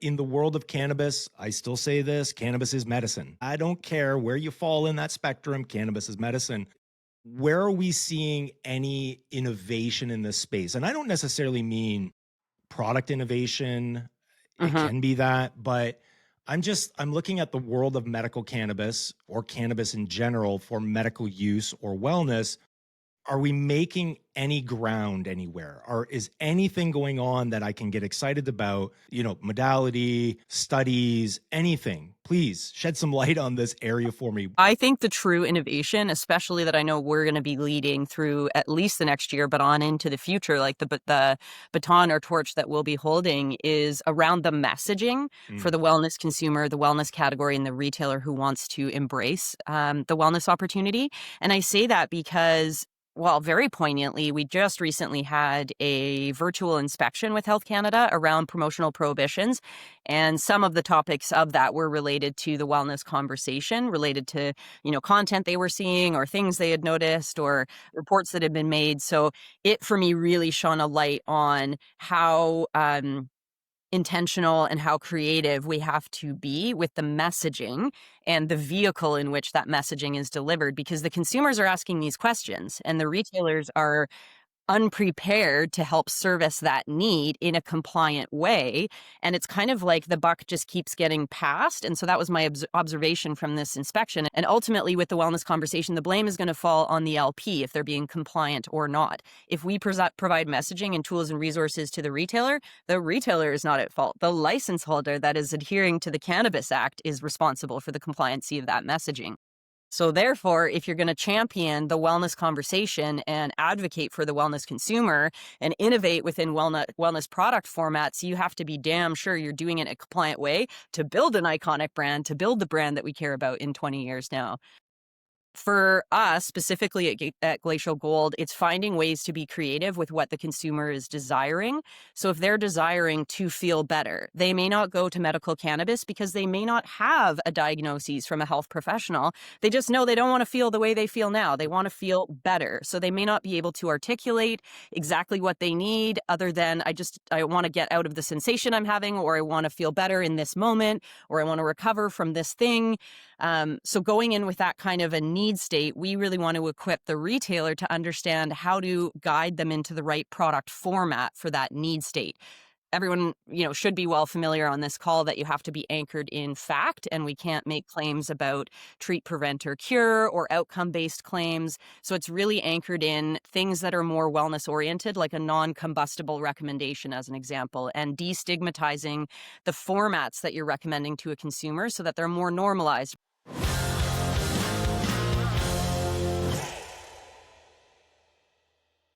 In the world of cannabis, I still say this, cannabis is medicine. I don't care where you fall in that spectrum, cannabis is medicine. Where are we seeing any innovation in this space? And I don't necessarily mean product innovation. It Mhm. can be that, but I'm looking at the world of medical cannabis or cannabis in general for medical use or wellness. Are we making any ground anywhere? Or is anything going on that I can get excited about? Modality, studies, anything. Please shed some light on this area for me. I think the true innovation, especially that I know we're gonna be leading through at least the next year, but on into the future, like the baton or torch that we'll be holding is around the messaging for Mm. the wellness consumer, the wellness category, and the retailer who wants to embrace, the wellness opportunity. And I say that because, well, very poignantly, we just recently had a virtual inspection with Health Canada around promotional prohibitions, and some of the topics of that were related to the wellness conversation, related to, content they were seeing or things they had noticed or reports that had been made. So it, for me, really shone a light on how intentional and how creative we have to be with the messaging and the vehicle in which that messaging is delivered, because the consumers are asking these questions and the retailers are unprepared to help service that need in a compliant way. And it's kind of like the buck just keeps getting passed. And so that was my observation from this inspection. And ultimately, with the wellness conversation, the blame is going to fall on the LP if they're being compliant or not. If we provide messaging and tools and resources to the retailer is not at fault. The license holder that is adhering to the Cannabis Act is responsible for the compliancy of that messaging. So therefore, if you're going to champion the wellness conversation and advocate for the wellness consumer and innovate within wellness product formats, you have to be damn sure you're doing it in a compliant way to build an iconic brand, to build the brand that we care about in 20 years now. For us, specifically at Glacial Gold, it's finding ways to be creative with what the consumer is desiring. So if they're desiring to feel better, they may not go to medical cannabis because they may not have a diagnosis from a health professional. They just know they don't want to feel the way they feel now. They want to feel better. So they may not be able to articulate exactly what they need other than I want to get out of the sensation I'm having, or I want to feel better in this moment, or I want to recover from this thing. So going in with that kind of a need state, we really want to equip the retailer to understand how to guide them into the right product format for that need state. Everyone, should be well familiar on this call that you have to be anchored in fact, and we can't make claims about treat, prevent, or cure or outcome-based claims. So it's really anchored in things that are more wellness-oriented, like a non-combustible recommendation, as an example, and destigmatizing the formats that you're recommending to a consumer so that they're more normalized.